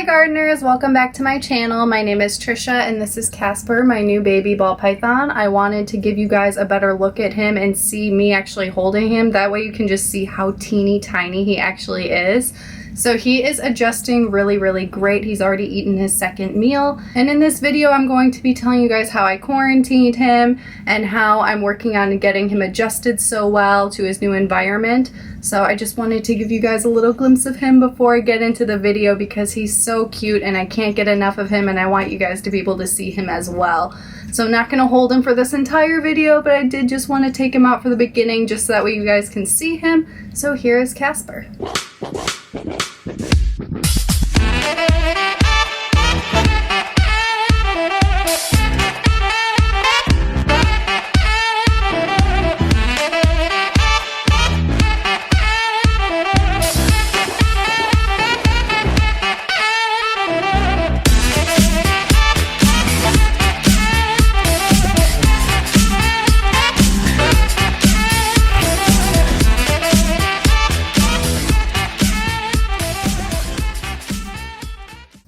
Hi gardeners, welcome back to my channel. My name is Trisha and this is Casper, my new baby ball python. I wanted to give you guys a better look at him and see me actually holding him. That way you can just see how teeny tiny he actually is. So he is adjusting really great. He's already eaten his second meal. And in this video, I'm going to be telling you guys how I quarantined him and how I'm working on getting him adjusted so well to his new environment. So I just wanted to give you guys a little glimpse of him before I get into the video because he's so cute and I can't get enough of him and I want you guys to be able to see him as well. So I'm not going to hold him for this entire video, but I did just want to take him out for the beginning just so that way you guys can see him. So here is Casper.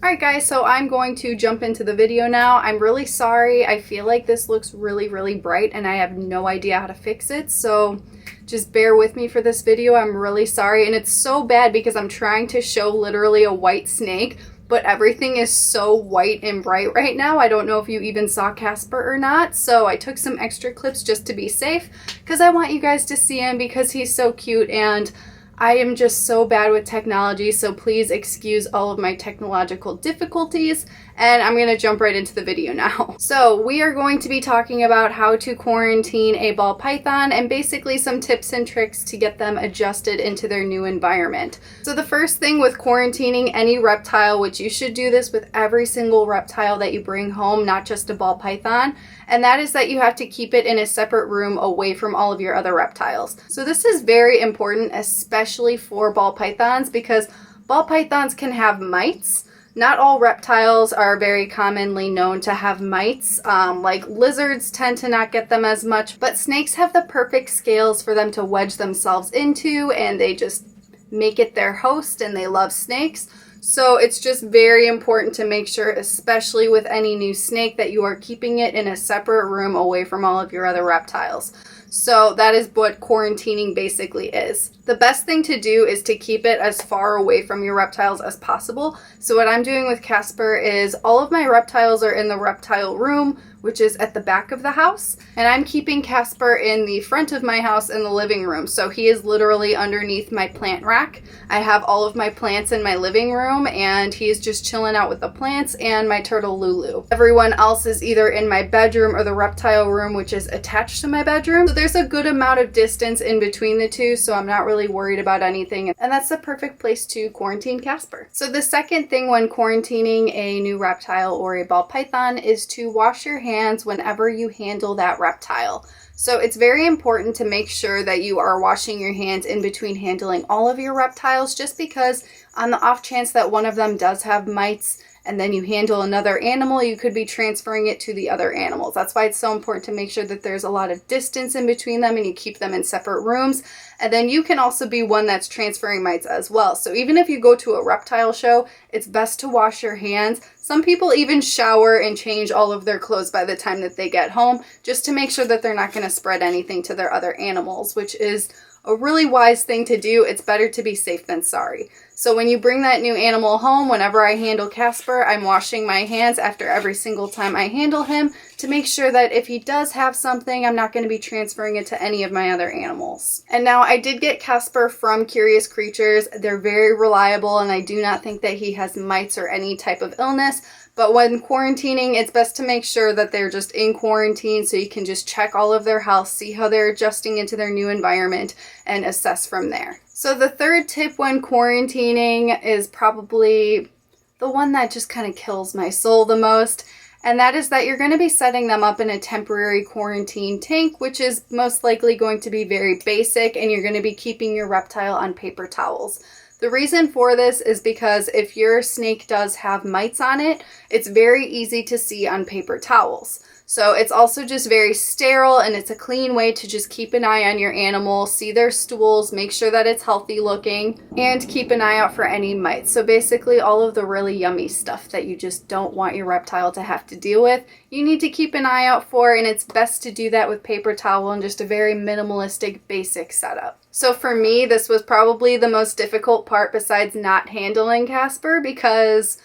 Alright guys, so I'm going to jump into the video now. I'm really sorry. I feel like this looks really bright and I have no idea how to fix it. So just bear with me for this video. I'm really sorry. And it's so bad because I'm trying to show literally a white snake, but everything is so white and bright right now. I don't know if you even saw Casper or not. So I took some extra clips just to be safe because I want you guys to see him because he's so cute and I am just so bad with technology, so please excuse all of my technological difficulties, and I'm going to jump right into the video now. So we are going to be talking about how to quarantine a ball python and basically some tips and tricks to get them adjusted into their new environment. So the first thing with quarantining any reptile, which you should do this with every single reptile that you bring home, not just a ball python, and that is that you have to keep it in a separate room away from all of your other reptiles. So this is very important, especially for ball pythons, because ball pythons can have mites. Not all reptiles are very commonly known to have mites. Like lizards tend to not get them as much, but snakes have the perfect scales for them to wedge themselves into, and they just make it their host, and they love snakes. So it's just very important to make sure, especially with any new snake, that you are keeping it in a separate room away from all of your other reptiles. So that is what quarantining basically is. The best thing to do is to keep it as far away from your reptiles as possible. So what I'm doing with Casper is all of my reptiles are in the reptile room, which is at the back of the house. And I'm keeping Casper in the front of my house in the living room. So he is literally underneath my plant rack. I have all of my plants in my living room and he is just chilling out with the plants and my turtle Lulu. Everyone else is either in my bedroom or the reptile room, which is attached to my bedroom. So there's a good amount of distance in between the two, so I'm not really worried about anything. And that's the perfect place to quarantine Casper. So the second thing when quarantining a new reptile or a ball python is to wash your hands whenever you handle that reptile. So it's very important to make sure that you are washing your hands in between handling all of your reptiles, just because on the off chance that one of them does have mites and then you handle another animal, you could be transferring it to the other animals. That's why it's so important to make sure that there's a lot of distance in between them and you keep them in separate rooms. And then you can also be one that's transferring mites as well. So even if you go to a reptile show, it's best to wash your hands. Some people even shower and change all of their clothes by the time that they get home, just to make sure that they're not going to spread anything to their other animals, which is a really wise thing to do. It's better to be safe than sorry. So when you bring that new animal home, whenever I handle Casper, I'm washing my hands after every single time I handle him to make sure that if he does have something, I'm not going to be transferring it to any of my other animals. And now I did get Casper from Curious Creatures. They're very reliable and I do not think that he has mites or any type of illness. But when quarantining, it's best to make sure that they're just in quarantine so you can just check all of their health, see how they're adjusting into their new environment, and assess from there. So the third tip when quarantining is probably the one that just kind of kills my soul the most, and that is that you're going to be setting them up in a temporary quarantine tank, which is most likely going to be very basic, and you're going to be keeping your reptile on paper towels. The reason for this is because if your snake does have mites on it, it's very easy to see on paper towels. So it's also just very sterile, and it's a clean way to just keep an eye on your animal, see their stools, make sure that it's healthy looking, and keep an eye out for any mites. So basically all of the really yummy stuff that you just don't want your reptile to have to deal with, you need to keep an eye out for, and it's best to do that with paper towel and just a very minimalistic basic setup. So for me, this was probably the most difficult part besides not handling Casper, because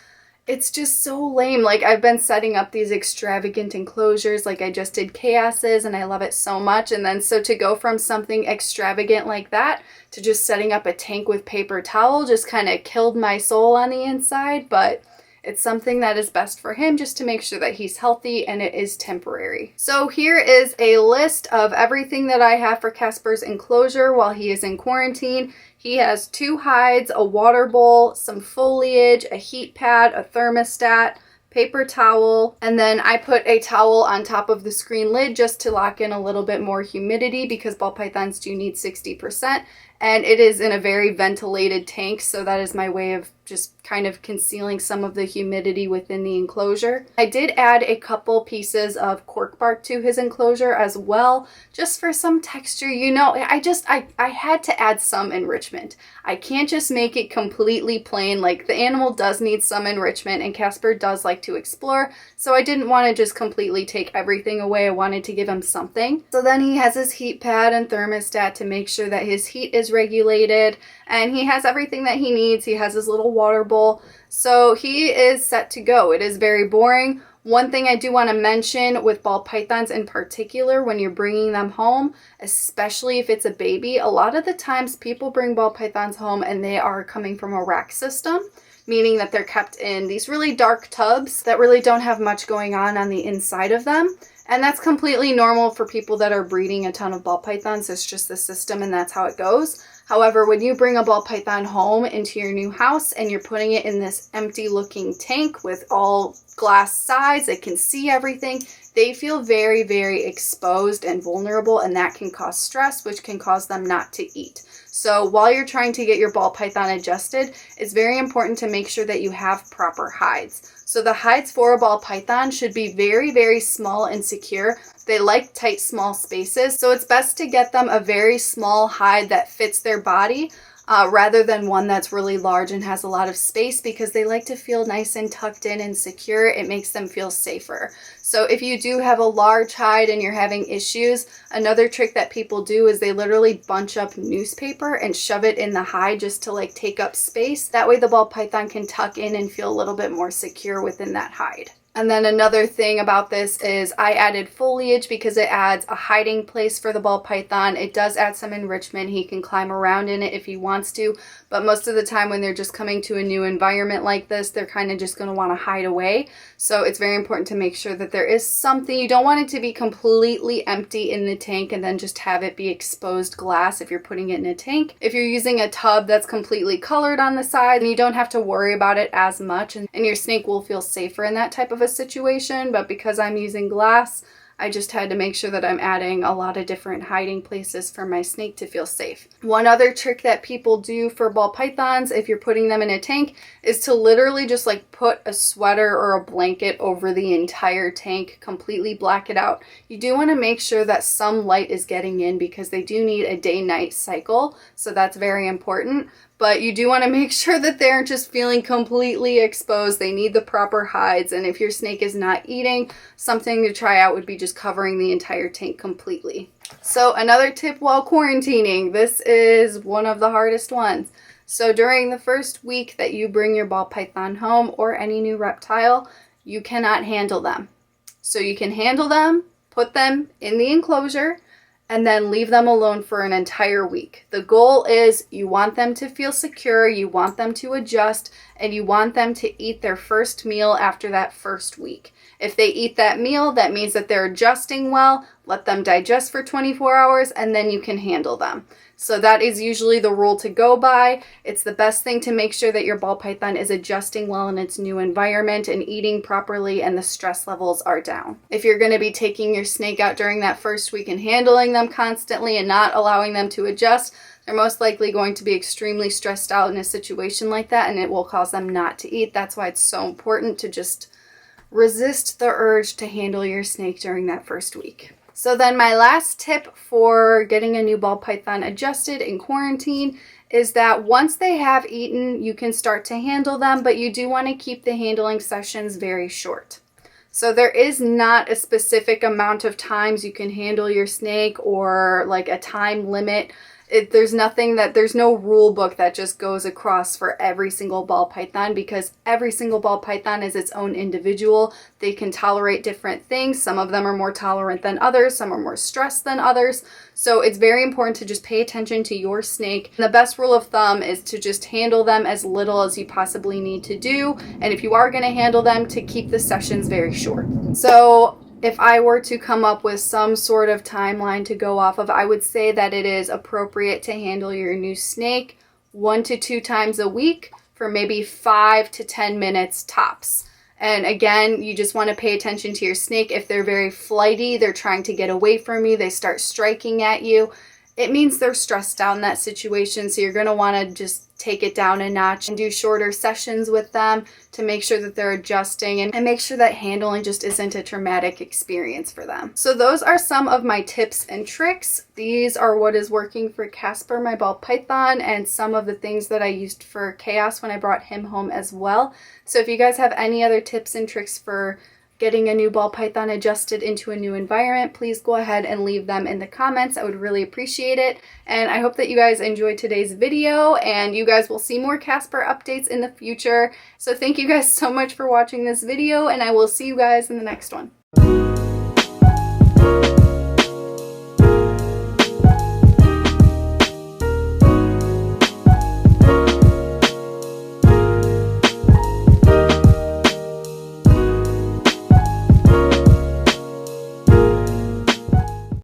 it's just so lame. Like, I've been setting up these extravagant enclosures, like I just did Chaos's, and I love it so much. And then so to go from something extravagant like that to just setting up a tank with paper towel just kind of killed my soul on the inside. But it's something that is best for him, just to make sure that he's healthy, and it is temporary. So here is a list of everything that I have for Casper's enclosure while he is in quarantine. He has 2 hides, a water bowl, some foliage, a heat pad, a thermostat, paper towel, and then I put a towel on top of the screen lid just to lock in a little bit more humidity, because ball pythons do need 60%, and it is in a very ventilated tank, so that is my way of just kind of concealing some of the humidity within the enclosure. I did add a couple pieces of cork bark to his enclosure as well, just for some texture. You know, I had to add some enrichment. I can't just make it completely plain. Like, the animal does need some enrichment, and Casper does like to explore, so I didn't want to just completely take everything away. I wanted to give him something. So then he has his heat pad and thermostat to make sure that his heat is regulated, and he has everything that he needs. He has his little water bowl, so he is set to go. It is very boring. One thing I do want to mention with ball pythons in particular, when you're bringing them home, especially if it's a baby, a lot of the times people bring ball pythons home and they are coming from a rack system, meaning that they're kept in these really dark tubs that really don't have much going on the inside of them. And that's completely normal for people that are breeding a ton of ball pythons. It's just the system, and that's how it goes. However, when you bring a ball python home into your new house and you're putting it in this empty looking tank with all glass sides that can see everything, they feel very, very exposed and vulnerable, and that can cause stress, which can cause them not to eat. So while you're trying to get your ball python adjusted, it's very important to make sure that you have proper hides. So the hides for a ball python should be very, very small and secure. They like tight, small spaces, so it's best to get them a very small hide that fits their body, rather than one that's really large and has a lot of space, because they like to feel nice and tucked in and secure. It makes them feel safer. So if you do have a large hide and you're having issues, another trick that people do is they literally bunch up newspaper and shove it in the hide just to like take up space. That way the ball python can tuck in and feel a little bit more secure within that hide. And then another thing about this is I added foliage because it adds a hiding place for the ball python. It does add some enrichment. He can climb around in it if he wants to, but most of the time when they're just coming to a new environment like this, they're kind of just going to want to hide away. So it's very important to make sure that there is something. You don't want it to be completely empty in the tank and then just have it be exposed glass if you're putting it in a tank. If you're using a tub that's completely colored on the side, you don't have to worry about it as much, and your snake will feel safer in that type of a situation. But because I'm using glass, I just had to make sure that I'm adding a lot of different hiding places for my snake to feel safe. One other trick that people do for ball pythons, if you're putting them in a tank, is to literally just like put a sweater or a blanket over the entire tank, completely black it out. You do want to make sure that some light is getting in, because they do need a day-night cycle, so that's very important. But you do want to make sure that they aren't just feeling completely exposed. They need the proper hides. And if your snake is not eating, something to try out would be just covering the entire tank completely. So another tip while quarantining, this is one of the hardest ones. So during the first week that you bring your ball python home, or any new reptile, you cannot handle them. So you can handle them, put them in the enclosure, and then leave them alone for an entire week. The goal is you want them to feel secure, you want them to adjust, and you want them to eat their first meal after that first week. If they eat that meal, that means that they're adjusting well. Let them digest for 24 hours, and then you can handle them. So that is usually the rule to go by. It's the best thing to make sure that your ball python is adjusting well in its new environment and eating properly, and the stress levels are down. If you're going to be taking your snake out during that first week and handling them constantly and not allowing them to adjust, they're most likely going to be extremely stressed out in a situation like that, and it will cause them not to eat. That's why it's so important to just resist the urge to handle your snake during that first week. So then my last tip for getting a new ball python adjusted in quarantine is that once they have eaten, you can start to handle them, but you do want to keep the handling sessions very short. So there is not a specific amount of times you can handle your snake or like a time limit. There's no rule book that just goes across for every single ball python, because every single ball python is its own individual. They can tolerate different things. Some of them are more tolerant than others. Some are more stressed than others. So it's very important to just pay attention to your snake. And the best rule of thumb is to just handle them as little as you possibly need to do. And if you are going to handle them, to keep the sessions very short. So if I were to come up with some sort of timeline to go off of, I would say that it is appropriate to handle your new snake 1 to 2 times a week for maybe 5 to 10 minutes tops. And again, you just want to pay attention to your snake. If they're very flighty, they're trying to get away from you, they start striking at you, it means they're stressed out in that situation. So you're going to want to just take it down a notch and do shorter sessions with them to make sure that they're adjusting and make sure that handling just isn't a traumatic experience for them. So those are some of my tips and tricks. These are what is working for Casper, my ball python, and some of the things that I used for Chaos when I brought him home as well. So if you guys have any other tips and tricks for getting a new ball python adjusted into a new environment, please go ahead and leave them in the comments. I would really appreciate it. And I hope that you guys enjoyed today's video, and you guys will see more Casper updates in the future. So thank you guys so much for watching this video, and I will see you guys in the next one.